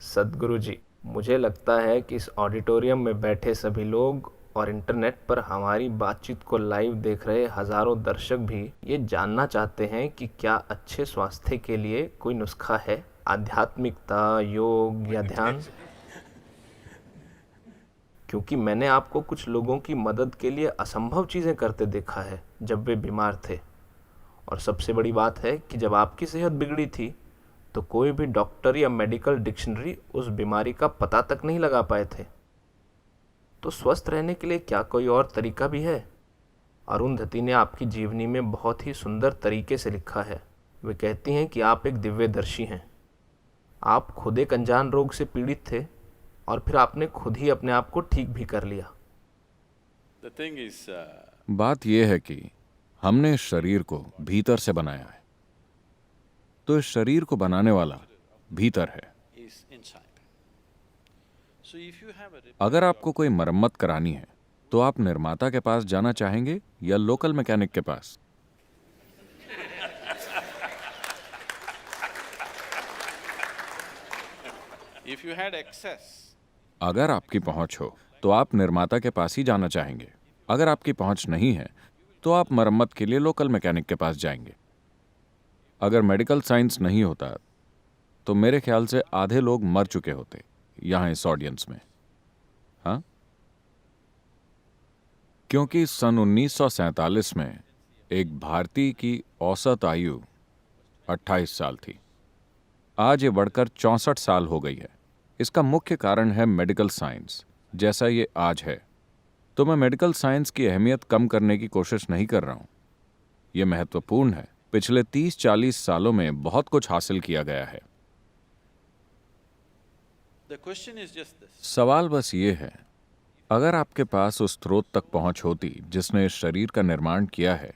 सद्गुरु जी, मुझे लगता है कि इस ऑडिटोरियम में बैठे सभी लोग और इंटरनेट पर हमारी बातचीत को लाइव देख रहे हजारों दर्शक भी ये जानना चाहते हैं कि क्या अच्छे स्वास्थ्य के लिए कोई नुस्खा है? आध्यात्मिकता, योग या ध्यान? क्योंकि मैंने आपको कुछ लोगों की मदद के लिए असंभव चीज़ें करते देखा है जब वे बीमार थे। और सबसे बड़ी बात है कि जब आपकी सेहत बिगड़ी थी तो कोई भी डॉक्टर या मेडिकल डिक्शनरी उस बीमारी का पता तक नहीं लगा पाए थे। तो स्वस्थ रहने के लिए क्या कोई और तरीका भी है? अरुंधति ने आपकी जीवनी में बहुत ही सुंदर तरीके से लिखा है। वे कहती हैं कि आप एक दिव्यदर्शी हैं। आप खुद एक अनजान रोग से पीड़ित थे और फिर आपने खुद ही अपने आप को ठीक भी कर लिया। बात यह है कि हमने इस शरीर को भीतर से बनाया है, तो इस शरीर को बनाने वाला भीतर है। अगर आपको कोई मरम्मत करानी है तो आप निर्माता के पास जाना चाहेंगे या लोकल मैकेनिक के पास? अगर आपकी पहुंच हो तो आप निर्माता के पास ही जाना चाहेंगे। अगर आपकी पहुंच नहीं है तो आप मरम्मत के लिए लोकल मैकेनिक के पास जाएंगे। अगर मेडिकल साइंस नहीं होता तो मेरे ख्याल से आधे लोग मर चुके होते यहां इस ऑडियंस में। हाँ, क्योंकि सन 1947 में एक भारतीय की औसत आयु 28 साल थी। आज ये बढ़कर 64 साल हो गई है। इसका मुख्य कारण है मेडिकल साइंस जैसा ये आज है। तो मैं मेडिकल साइंस की अहमियत कम करने की कोशिश नहीं कर रहा हूं। यह महत्वपूर्ण है। पिछले 30-40 सालों में बहुत कुछ हासिल किया गया है। सवाल बस ये है, अगर आपके पास उस स्रोत तक पहुंच होती जिसने इस शरीर का निर्माण किया है,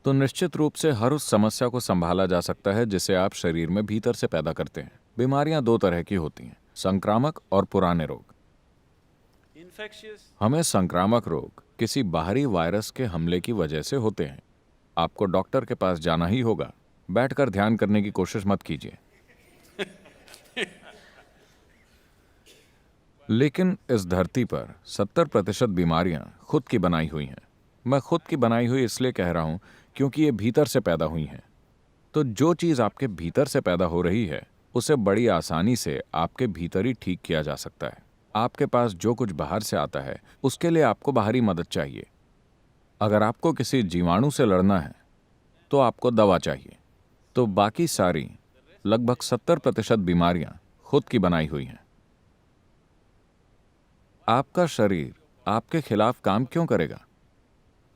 तो निश्चित रूप से हर उस समस्या को संभाला जा सकता है जिसे आप शरीर में भीतर से पैदा करते हैं। बीमारियां दो तरह की होती हैं, संक्रामक और पुराने रोग। हमें संक्रामक रोग किसी बाहरी वायरस के हमले की वजह से होते हैं। आपको डॉक्टर के पास जाना ही होगा। बैठकर ध्यान करने की कोशिश मत कीजिए। लेकिन इस धरती पर 70% बीमारियां खुद की बनाई हुई हैं। मैं खुद की बनाई हुई इसलिए कह रहा हूं क्योंकि ये भीतर से पैदा हुई हैं। तो जो चीज आपके भीतर से पैदा हो रही है उसे बड़ी आसानी से आपके भीतर ही ठीक किया जा सकता है। आपके पास जो कुछ बाहर से आता है उसके लिए आपको बाहरी मदद चाहिए। अगर आपको किसी जीवाणु से लड़ना है तो आपको दवा चाहिए। तो बाकी सारी लगभग 70% बीमारियां खुद की बनाई हुई हैं। आपका शरीर आपके खिलाफ काम क्यों करेगा?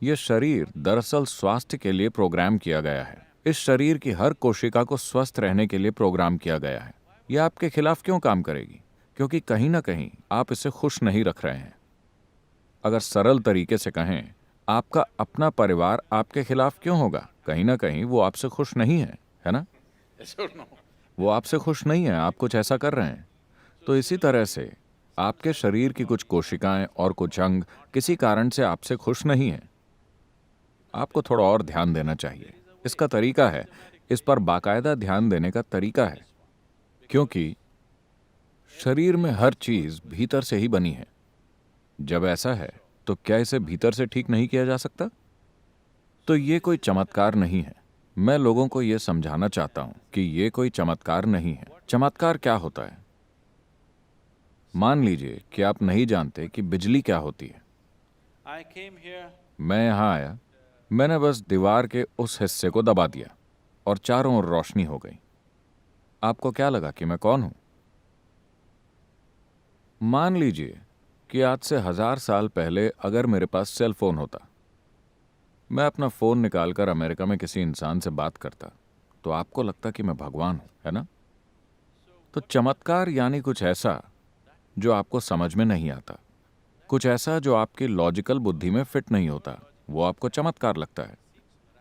यह शरीर दरअसल स्वास्थ्य के लिए प्रोग्राम किया गया है। इस शरीर की हर कोशिका को स्वस्थ रहने के लिए प्रोग्राम किया गया है। यह आपके खिलाफ क्यों काम करेगी? क्योंकि कहीं ना कहीं आप इसे खुश नहीं रख रहे हैं। अगर सरल तरीके से कहें, आपका अपना परिवार आपके खिलाफ क्यों होगा? कहीं ना कहीं वो आपसे खुश नहीं है ना? वो आपसे खुश नहीं है, आप कुछ ऐसा कर रहे हैं। तो इसी तरह से आपके शरीर की कुछ कोशिकाएं और कुछ अंग किसी कारण से आपसे खुश नहीं हैं। आपको थोड़ा और ध्यान देना चाहिए। इसका तरीका है, इस पर बाकायदा ध्यान देने का तरीका है, क्योंकि शरीर में हर चीज भीतर से ही बनी है। जब ऐसा है तो क्या इसे भीतर से ठीक नहीं किया जा सकता? तो ये कोई चमत्कार नहीं है। मैं लोगों को यह समझाना चाहता हूं कि यह कोई चमत्कार नहीं है। चमत्कार क्या होता है? मान लीजिए कि आप नहीं जानते कि बिजली क्या होती है। मैं यहां आया, मैंने बस दीवार के उस हिस्से को दबा दिया और चारों ओर रोशनी हो गई। आपको क्या लगा कि मैं कौन हूं? मान लीजिए कि आज से 1000 साल पहले अगर मेरे पास सेल फोन होता, मैं अपना फोन निकालकर अमेरिका में किसी इंसान से बात करता, तो आपको लगता कि मैं भगवान हूं, है ना? तो चमत्कार यानी कुछ ऐसा जो आपको समझ में नहीं आता, कुछ ऐसा जो आपकी लॉजिकल बुद्धि में फिट नहीं होता, वो आपको चमत्कार लगता है।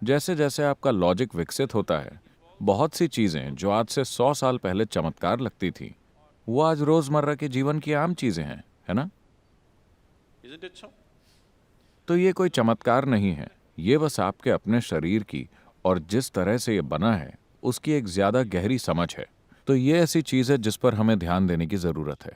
जैसे जैसे आपका लॉजिक विकसित होता है, बहुत सी चीजें जो आज से 100 साल पहले चमत्कार लगती थी, वो आज रोजमर्रा के जीवन की आम चीजें हैं, है ना? तो ये कोई चमत्कार नहीं है, ये बस आपके अपने शरीर की और जिस तरह से ये बना है उसकी एक ज्यादा गहरी समझ है। तो ये ऐसी चीज है जिस पर हमें ध्यान देने की जरूरत है।